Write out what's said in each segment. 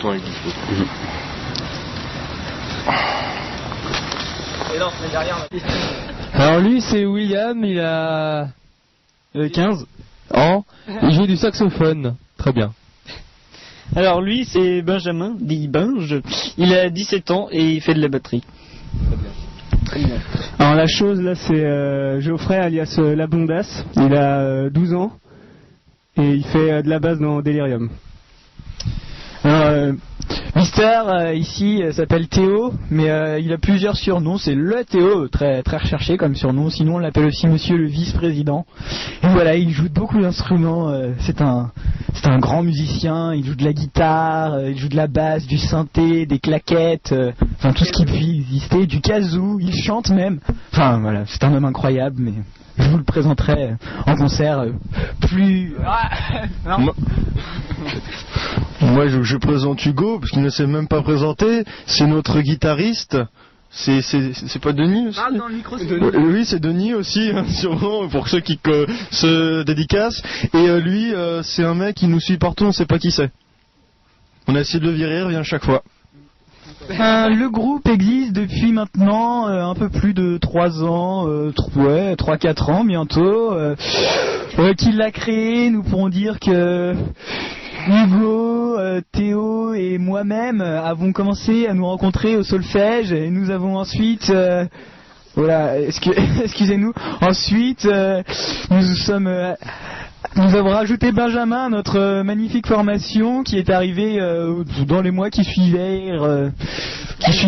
le temps avec du foot. Et non, c'est derrière. Alors lui c'est William, il a 15 ans, il joue du saxophone, très bien. Alors lui c'est Benjamin, dit Binge, il a 17 ans et il fait de la batterie. Très bien. Alors la chose là c'est Geoffrey alias Labondas, il a 12 ans et il fait de la basse dans Delirium. Alors, Mister ici s'appelle Théo, mais il a plusieurs surnoms. C'est le Théo, très très recherché comme surnom. Sinon on l'appelle aussi Monsieur le vice-président. Et voilà, il joue beaucoup d'instruments. C'est un grand musicien. Il joue de la guitare, il joue de la basse, du synthé, des claquettes, enfin tout ce qui peut exister, du kazoo. Il chante même. Enfin voilà, c'est un homme incroyable, mais je vous le présenterai en concert plus. Moi, je présente Hugo, parce qu'il ne s'est même pas présenté. C'est notre guitariste. C'est pas Denis aussi? Parle dans le micro, Oui, c'est Denis aussi, hein, sûrement, pour ceux qui se dédicacent. Et lui, c'est un mec qui nous suit partout, on sait pas qui c'est. On a essayé de le virer, il revient chaque fois. Le groupe existe depuis maintenant un peu plus de 3 ans, 3-4 ans bientôt. Qui l'a créé, nous pourrons dire que Hugo, Théo et moi-même avons commencé à nous rencontrer au solfège et nous avons ensuite... excusez-nous. Ensuite, nous avons rajouté Benjamin à notre magnifique formation qui est arrivé dans les mois qui suivirent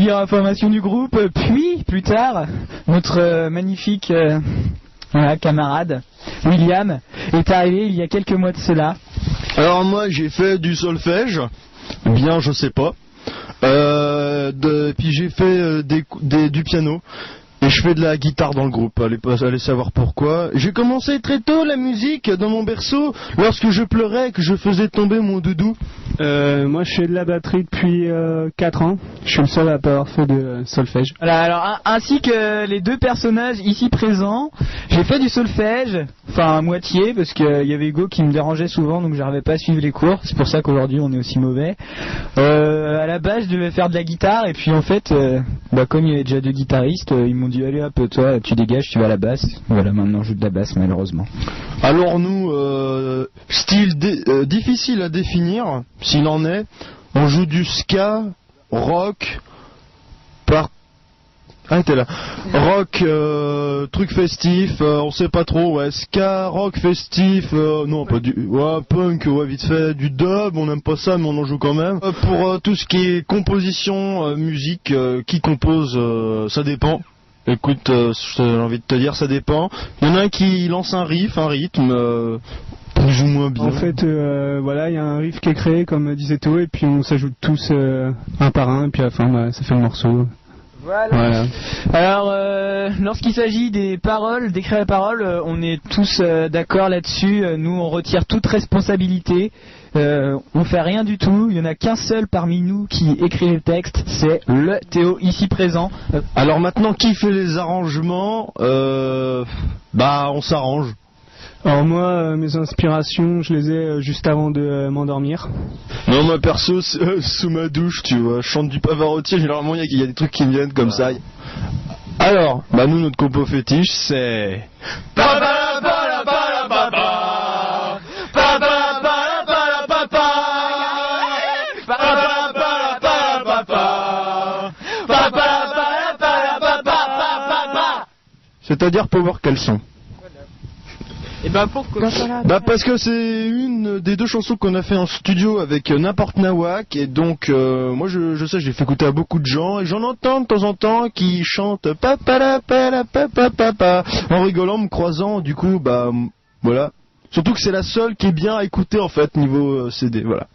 la formation du groupe. Puis, plus tard, notre magnifique camarade William est arrivé il y a quelques mois de cela. Alors moi j'ai fait du solfège, bien je sais pas, puis j'ai fait du piano. Et je fais de la guitare dans le groupe, allez savoir pourquoi. J'ai commencé très tôt la musique dans mon berceau, lorsque je pleurais et que je faisais tomber mon doudou. Moi je fais de la batterie depuis 4 ans, je suis le seul à pas avoir fait de solfège. Voilà, alors ainsi que les deux personnages ici présents, j'ai fait du solfège, enfin à moitié, parce qu'il y avait Hugo qui me dérangeait souvent, donc j'arrivais pas à suivre les cours, c'est pour ça qu'aujourd'hui on est aussi mauvais. À la base je devais faire de la guitare, et puis en fait, comme il y avait déjà 2 guitaristes, ils m'ont dit allez hop, toi tu dégages, tu vas à la basse. Voilà, maintenant je joue de la basse malheureusement. Alors nous, style difficile à définir, s'il en est, on joue du ska, rock, t'es là. Rock, truc festif, on sait pas trop, ska, rock festif, non pas du, punk, vite fait, du dub, on n'aime pas ça mais on en joue quand même. Pour tout ce qui est composition, musique, qui compose, ça dépend. Écoute, j'ai envie de te dire, ça dépend. Il y en a un qui lance un riff, un rythme, plus ou moins bien. En fait, il y a un riff qui est créé, comme disait Théo, et puis on s'ajoute tous un par un, et puis à la fin, ça fait le morceau. Voilà. Alors, lorsqu'il s'agit des paroles, d'écrire les paroles, on est tous d'accord là-dessus. Nous, on retire toute responsabilité. On fait rien du tout. Il y en a qu'un seul parmi nous qui écrit le texte, c'est le Théo ici présent. Alors maintenant, qui fait les arrangements? On s'arrange. Alors moi, mes inspirations, je les ai juste avant de m'endormir. Non, moi perso, sous ma douche, tu vois, je chante du Pavarotti, généralement il y a des trucs qui me viennent comme ça. Alors, nous, notre compo fétiche, c'est... C'est-à-dire Power Caleçon. Et pourquoi? Parce que c'est une des 2 chansons qu'on a fait en studio avec N'importe Nawak, et donc moi je sais, j'ai fait écouter à beaucoup de gens et j'en entends de temps en temps qui chantent en rigolant, me croisant, du coup voilà. Surtout que c'est la seule qui est bien à écouter en fait niveau CD, voilà.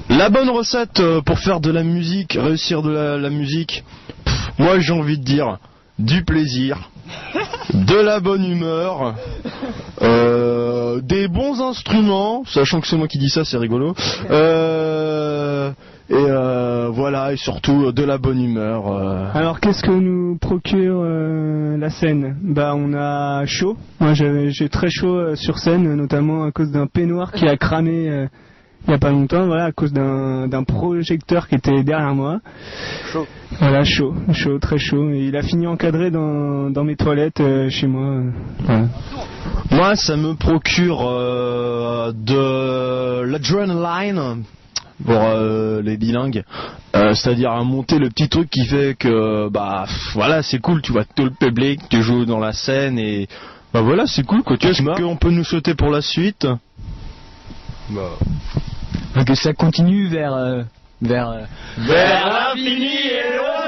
La bonne recette pour faire de la musique, réussir de la musique, moi j'ai envie de dire du plaisir, de la bonne humeur, des bons instruments, sachant que c'est moi qui dis ça, c'est rigolo, et surtout de la bonne humeur. Alors qu'est-ce que nous procure la scène? On a chaud. Moi j'ai très chaud sur scène, notamment à cause d'un peignoir qui a cramé il y a pas longtemps, voilà, à cause d'un projecteur qui était derrière moi. Chaud. Voilà, chaud, très chaud. Et il a fini encadré dans mes toilettes chez moi. Voilà. Moi, ça me procure de l'adrenaline pour les bilingues, c'est-à-dire à monter le petit truc qui fait que voilà, c'est cool, tu vois tout le public, tu joues dans la scène et voilà, c'est cool quoi. Est-ce qu'on peut nous souhaiter pour la suite? Que ça continue vers vers l'infini et loin.